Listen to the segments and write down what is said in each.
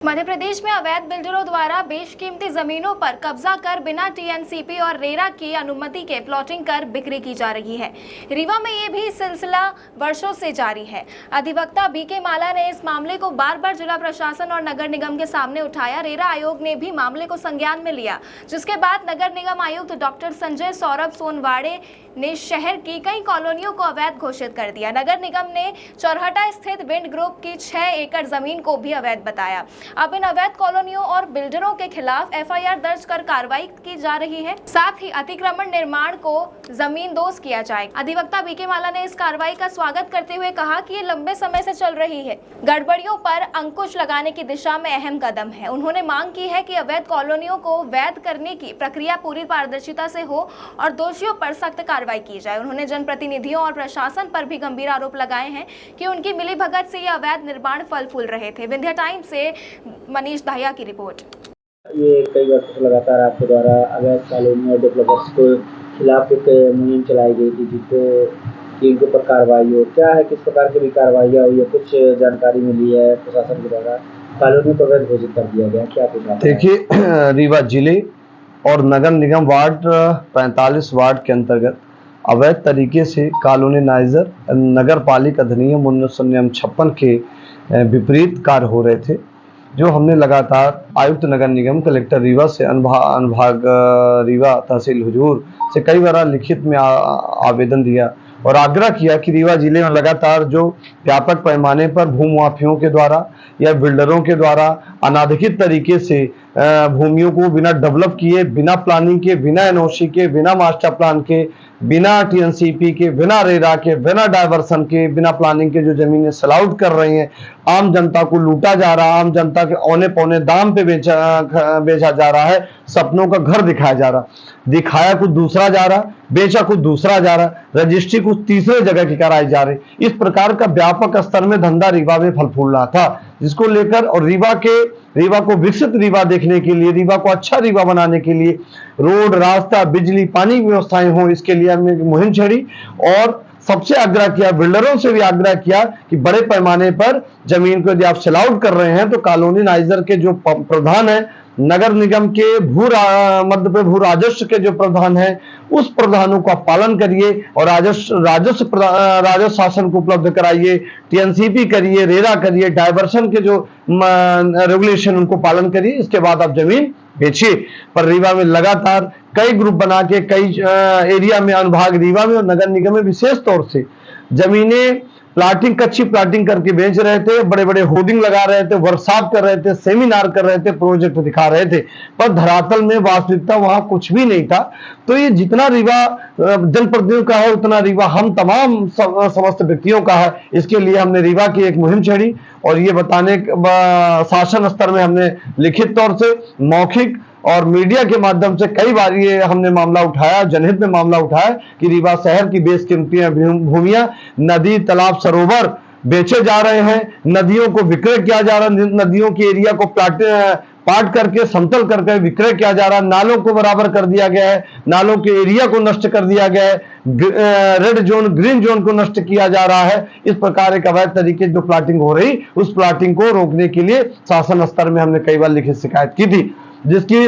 मध्य प्रदेश में अवैध बिल्डरों द्वारा बेशकीमती जमीनों पर कब्जा कर बिना टीएनसीपी और रेरा की अनुमति के प्लॉटिंग कर बिक्री की जा रही है। रीवा में ये भी सिलसिला वर्षों से जारी है। अधिवक्ता बीके माला ने इस मामले को बार बार जिला प्रशासन और नगर निगम के सामने उठाया। रेरा आयोग ने भी मामले को संज्ञान में लिया, जिसके बाद नगर निगम आयुक्त डॉक्टर संजय सौरभ सोनवाड़े ने शहर की कई कॉलोनियों को अवैध घोषित कर दिया। नगर निगम ने चौराहा स्थित विंड ग्रुप की 6 एकड़ जमीन को भी अवैध बताया। अब इन अवैध कॉलोनियों और बिल्डरों के खिलाफ एफआईआर दर्ज कर कार्रवाई की जा रही है। साथ ही अतिक्रमण निर्माण को जमींदोज किया जाएगा। अधिवक्ता बीके माला ने इस कार्रवाई का स्वागत करते हुए कहा कि ये लंबे समय से चल रही है, गड़बड़ियों पर अंकुश लगाने की दिशा में अहम कदम है। उन्होंने मांग की है कि अवैध कॉलोनियों को वैध करने की प्रक्रिया पूरी पारदर्शिता से हो और दोषियों पर सख्त कार्रवाई की जाए। उन्होंने जनप्रतिनिधियों और प्रशासन पर भी गंभीर आरोप लगाए हैं कि उनकी मिलीभगत से ये अवैध निर्माण फल फूल रहे थे। विंध्या टाइम्स से मनीष दाहिया की रिपोर्ट। ये कई वर्षों से लगातार आपके द्वारा अवैध कॉलोनी और डेवलपर्स के खिलाफ एक मुहिम चलाई गई थी, जिनके ऊपर कार्रवाई हो, क्या है, किस प्रकार की भी कार्रवाई हुई है, कुछ जानकारी मिली है प्रशासन के द्वारा कॉलोनी को अवैध घोषित कर दिया गया, क्या कुछ? देखिए, रीवा जिले और नगर निगम वार्ड 45 वार्ड के अंतर्गत अवैध तरीके से कॉलोनीनाइजर नगर पालिका अधिनियम 1956 के विपरीत कार्य हो रहे थे, जो हमने लगातार आयुक्त नगर निगम, कलेक्टर रीवा से, अनुभाग रीवा, तहसील हुजूर से कई बार लिखित में आवेदन दिया और आग्रह किया कि रीवा जिले में लगातार जो व्यापक पैमाने पर भूमाफियों के द्वारा या बिल्डरों के द्वारा अनाधिकृत तरीके से भूमियों को बिना डेवलप किए, बिना प्लानिंग के, बिना एनओसी के, बिना मास्टर प्लान के, बिना टीएनसीपी के, बिना रेरा के, बिना डायवर्सन के, बिना प्लानिंग के जो जमीनें सेल आउट कर रही हैं, आम जनता को लूटा जा रहा है, आम जनता के औने पौने दाम पे बेचा जा रहा है, सपनों का घर दिखाया जा रहा, दिखाया कुछ दूसरा जा रहा, बेचा कुछ दूसरा जा रहा, रजिस्ट्री कुछ तीसरे जगह की कराई जा रही। इस प्रकार का व्यापक स्तर में धंधा रीवा में फल फूल रहा था, जिसको लेकर और रीवा को विकसित रीवा देखने के लिए, रीवा को अच्छा रीवा बनाने के लिए रोड, रास्ता, बिजली, पानी की व्यवस्थाएं हो, इसके लिए हमने मुहिम छेड़ी और सबसे आग्रह किया, बिल्डरों से भी आग्रह किया कि बड़े पैमाने पर जमीन को यदि आप सेल आउट कर रहे हैं तो कॉलोनीनाइजर के जो प्रधान है, नगर निगम के मध्य प्रदेश भू राजस्व के जो प्रधान है, उस प्रधानों का पालन करिए और राजस्व शासन को उपलब्ध कराइए, टीएनसीपी करिए, रेरा करिए, डायवर्सन के जो रेगुलेशन उनको पालन करिए, इसके बाद आप जमीन बेचिए। पर रीवा में लगातार कई ग्रुप बना के कई एरिया में, अनुभाग रीवा में और नगर निगम में विशेष तौर से जमीनें प्लाटिंग, कच्ची प्लाटिंग करके बेच रहे थे, बड़े बड़े होर्डिंग लगा रहे थे, वर्कशॉप कर रहे थे, सेमिनार कर रहे थे, प्रोजेक्ट दिखा रहे थे, पर धरातल में वास्तविकता वहां कुछ भी नहीं था। तो ये जितना रीवा जनप्रतिनिधियों का है, उतना रीवा हम तमाम समस्त व्यक्तियों का है। इसके लिए हमने रीवा की एक मुहिम छेड़ी और ये बताने शासन स्तर में हमने लिखित तौर से, मौखिक और मीडिया के माध्यम से कई बार ये हमने मामला उठाया, जनहित में मामला उठाया कि रीवा शहर की बेशकीमती भूमियां, नदी, तालाब, सरोवर बेचे जा रहे हैं, नदियों को विक्रय किया जा रहा है, नदियों के एरिया को पाट करके समतल करके विक्रय किया जा रहा है, नालों को बराबर कर दिया गया है, नालों के एरिया को नष्ट कर दिया गया है, रेड जोन, ग्रीन जोन को नष्ट किया जा रहा है। इस प्रकार एक अवैध तरीके जो प्लाटिंग हो रही, उस प्लाटिंग को रोकने के लिए शासन स्तर में हमने कई बार लिखित शिकायत की थी, जिसकी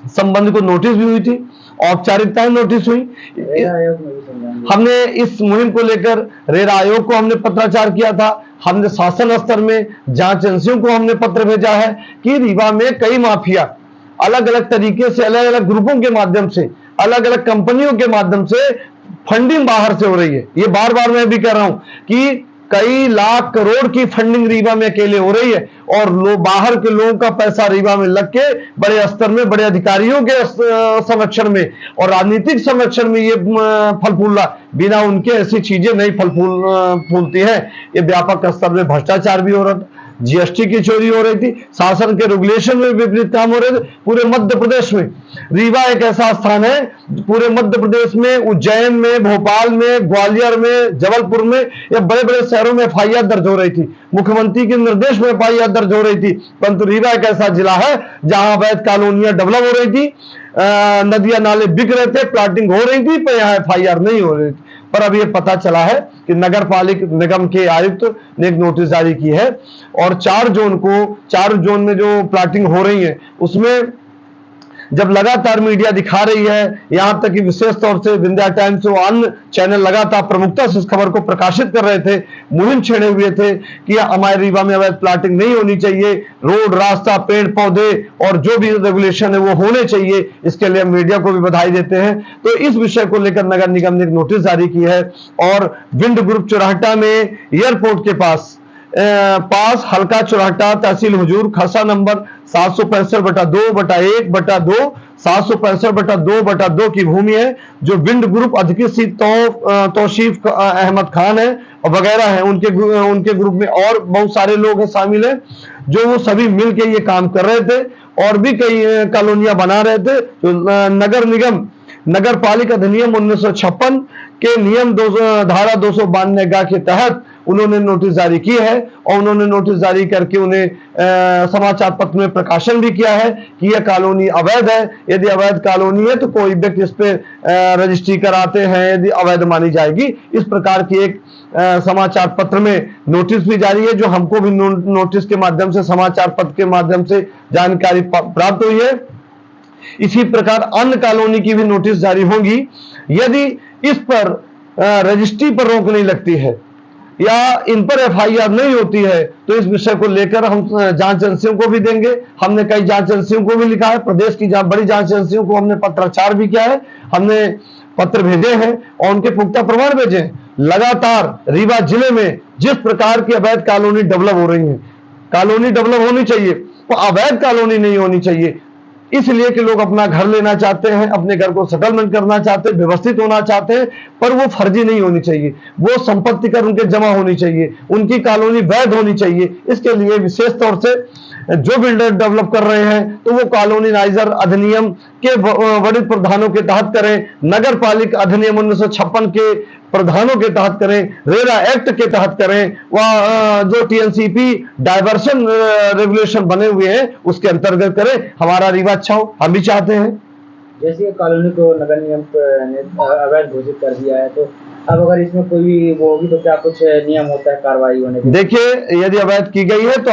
संबंध को नोटिस भी हुई थी, औपचारिकताएं नोटिस हुई। हमने इस मुहिम को लेकर रेरा आयोग को हमने पत्राचार किया था, हमने शासन स्तर में जांच एजेंसियों को हमने पत्र भेजा है कि रीवा में कई माफिया अलग अलग तरीके से, अलग अलग ग्रुपों के माध्यम से, अलग अलग कंपनियों के माध्यम से फंडिंग बाहर से हो रही है। ये बार बार मैं भी कह रहा हूं कि कई लाख करोड़ की फंडिंग रीवा में अकेले हो रही है और बाहर के लोगों का पैसा रीवा में लग के बड़े स्तर में, बड़े अधिकारियों के संरक्षण में और राजनीतिक संरक्षण में ये फल फूल रहा। बिना उनके ऐसी चीजें नहीं फूलती हैं। ये व्यापक स्तर में भ्रष्टाचार भी हो रहा था, जीएसटी की चोरी हो रही थी, शासन के रेगुलेशन में विपरीत काम हो रहे थे। पूरे मध्य प्रदेश में रीवा एक ऐसा स्थान है, पूरे मध्य प्रदेश में, उज्जैन में, भोपाल में, ग्वालियर में, जबलपुर में, या बड़े बड़े शहरों में एफआईआर दर्ज हो रही थी, मुख्यमंत्री के निर्देश में एफआईआर दर्ज हो रही थी। परंतु रीवा एक ऐसा जिला है जहां अवैध कॉलोनियां डेवलप हो रही थी, नदियां नाले बिक रहे थे, प्लाटिंग हो रही थी, पर यहाँ एफआईआर नहीं हो रही थी। पर अब ये पता चला है कि नगर पालिक निगम के आयुक्त ने एक नोटिस जारी की है और 4 जोन में जो प्लाटिंग हो रही है उसमें जब लगातार मीडिया दिखा रही है, यहां तक कि विशेष तौर से विंध्या टाइम्स और अन्य चैनल लगातार प्रमुखता से इस खबर को प्रकाशित कर रहे थे, मुहिम छेड़े हुए थे कि हमारे रीवा में अवैध प्लाटिंग नहीं होनी चाहिए, रोड, रास्ता, पेड़ पौधे और जो भी रेगुलेशन है वो होने चाहिए। इसके लिए मीडिया को भी बधाई देते हैं। तो इस विषय को लेकर नगर निगम ने एक नोटिस जारी की है और विंड ग्रुप चुराहटा में एयरपोर्ट के पास हल्का चुराहटा, तहसील हुजूर, खसा नंबर 765/2/1/2 765/2/2 की भूमि है, जो विंड ग्रुप अधिकृत तौसीफ अहमद खान है और वगैरह है। उनके ग्रुप में और बहुत सारे लोग हैं, शामिल हैं, जो वो सभी मिलकर ये काम कर रहे थे और भी कई कॉलोनियां बना रहे थे। तो नगर निगम नगर पालिका अधिनियम 1956 के नियम धारा 292 के तहत उन्होंने नोटिस जारी की है और उन्होंने नोटिस जारी करके उन्हें समाचार पत्र में प्रकाशन भी किया है कि यह कॉलोनी अवैध है। यदि अवैध कॉलोनी है तो कोई व्यक्ति इस पे रजिस्ट्री कराते हैं, यदि अवैध मानी जाएगी। इस प्रकार की एक समाचार पत्र में नोटिस भी जारी है, जो हमको भी नोटिस के माध्यम से, समाचार पत्र के माध्यम से जानकारी प्राप्त हुई है। इसी प्रकार अन्य कॉलोनी की भी नोटिस जारी होंगी। यदि इस पर रजिस्ट्री पर रोक नहीं लगती है या इन पर एफआईआर नहीं होती है तो इस विषय को लेकर हम जांच एजेंसियों को भी देंगे। हमने कई जांच एजेंसियों को भी लिखा है, प्रदेश की बड़ी जांच एजेंसियों को हमने पत्राचार भी किया है, हमने पत्र भेजे हैं और उनके पुख्ता प्रमाण भेजे हैं। लगातार रीवा जिले में जिस प्रकार की अवैध कॉलोनी डेवलप हो रही है, कॉलोनी डेवलप होनी चाहिए, वो अवैध कॉलोनी नहीं होनी चाहिए। इसलिए कि लोग अपना घर लेना चाहते हैं, अपने घर को सेटलमेंट करना चाहते हैं, व्यवस्थित होना चाहते हैं, पर वो फर्जी नहीं होनी चाहिए, वो संपत्ति कर उनके जमा होनी चाहिए, उनकी कॉलोनी वैध होनी चाहिए। इसके लिए विशेष तौर से जो बिल्डर डेवलप कर रहे हैं तो वो कॉलोनीनाइजर अधिनियम के वरिष्ठ प्रावधानों के तहत करें, नगर पालिका अधिनियम 1956 के प्रावधानों के तहत करें, रेरा एक्ट के तहत करें, वह जो टीएनसीपी डायवर्सन रेगुलेशन बने हुए हैं उसके अंतर्गत करें। हमारा रीवा अच्छा हो, हम भी चाहते हैं। जैसे कॉलोनी को नगर निगम ने अवैध घोषित कर दिया है, तो अब अगर इसमें कोई भी वो होगी तो क्या कुछ नियम होता है कार्रवाई होने के? देखिए, यदि अवैध की गई है तो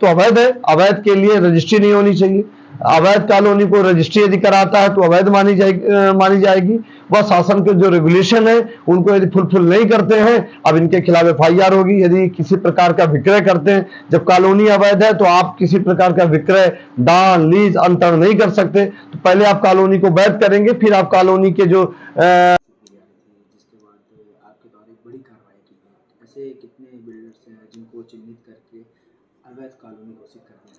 अवैध है। अवैध के लिए रजिस्ट्री नहीं होनी चाहिए। अवैध कॉलोनी को रजिस्ट्री यदि कराता है तो अवैध मानी जाएगी। वह शासन के जो रेगुलेशन है उनको यदि फुलफिल नहीं करते हैं, अब इनके खिलाफ एफआईआर होगी। यदि किसी प्रकार का विक्रय करते हैं, जब कॉलोनी अवैध है तो आप किसी प्रकार का विक्रय, दान, लीज, अंतर नहीं कर सकते। तो पहले आप कॉलोनी को वैध करेंगे, फिर आप कॉलोनी के जो जिसके बाद आपके द्वारा एक बड़ी कार्रवाई की गई। ऐसे कितने बिल्डर्स हैं जिनको चिन्हित करके अवैध कॉलोनी घोषित कर दिया गया?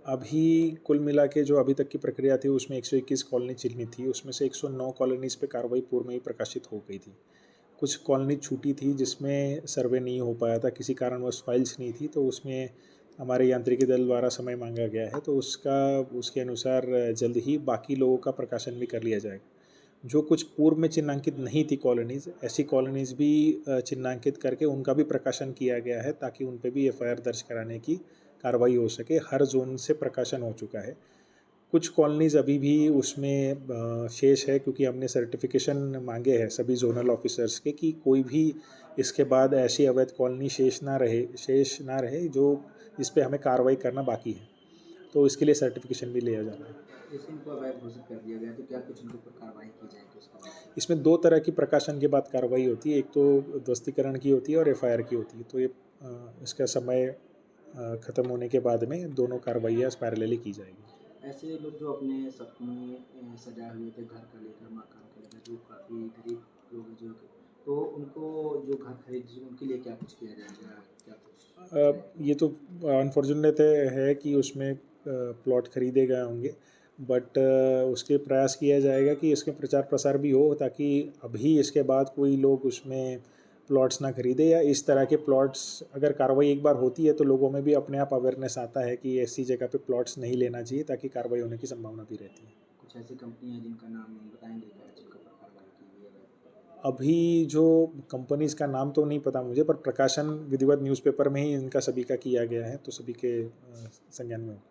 अभी कुल मिला के जो अभी तक की प्रक्रिया थी उसमें 121 कॉलोनी चिन्हित थी, उसमें से 109 कॉलोनीज पे कार्रवाई पूर्व में ही प्रकाशित हो गई थी। कुछ कॉलोनी छूटी थी जिसमें सर्वे नहीं हो पाया था, किसी कारणवश फाइल्स नहीं थी, तो उसमें हमारे यांत्रिकी दल द्वारा समय मांगा गया है, तो उसके अनुसार जल्द ही बाकी लोगों का प्रकाशन भी कर लिया जाएगा। जो कुछ पूर्व में चिन्हांकित नहीं थी कॉलोनीज़, ऐसी कॉलोनीज़ भी चिन्हांकित करके उनका भी प्रकाशन किया गया है ताकि उन पे भी एफआईआर दर्ज कराने की कार्रवाई हो सके। हर जोन से प्रकाशन हो चुका है। कुछ कॉलोनीज़ अभी भी उसमें शेष है क्योंकि हमने सर्टिफिकेशन मांगे हैं सभी जोनल ऑफिसर्स के कि कोई भी इसके बाद ऐसी अवैध कॉलोनी शेष ना रहे जो इस पे हमें कार्रवाई करना बाकी है, तो इसके लिए सर्टिफिकेशन भी लिया जा रहा है। जैसे इनको अवैध घोषित कर दिया गया तो क्या कुछ इनके ऊपर कार्रवाई की जाएगी उसके बाद? इसमें 2 तरह की प्रकाशन के बाद कार्रवाई होती है, एक तो ध्वस्तीकरण की होती है और एफआईआर की होती है। तो ये इसका समय ख़त्म होने के बाद में दोनों कार्रवाइयाँ पैरेलली की जाएगी। ऐसे लोग जो अपने सपने सजाए हुए थे घर का लेकर, मकान का लेकर, जो काफ़ी गरीब लोग हैं जो, तो उनको जो घर खरीद उनके लिए क्या कुछ किया जाएगा? क्या कुछ ये तो अनफॉर्चुनेट है कि उसमें प्लॉट खरीदे गए होंगे, बट उसके प्रयास किया जाएगा कि इसके प्रचार प्रसार भी हो ताकि अभी इसके बाद कोई लोग उसमें प्लॉट्स ना खरीदे, या इस तरह के प्लॉट्स अगर कार्रवाई एक बार होती है तो लोगों में भी अपने आप अवेयरनेस आता है कि ऐसी जगह पे प्लॉट्स नहीं लेना चाहिए ताकि कार्रवाई होने की संभावना भी रहती है। कुछ ऐसी कंपनियां जिनका नाम बताएंगे क्या, जिनका कार्रवाई की गई है? अभी जो कंपनीज़ का नाम तो नहीं पता मुझे, पर प्रकाशन विधिवत न्यूज़पेपर में ही इनका सभी का किया गया है, तो सभी के संज्ञान में होगा।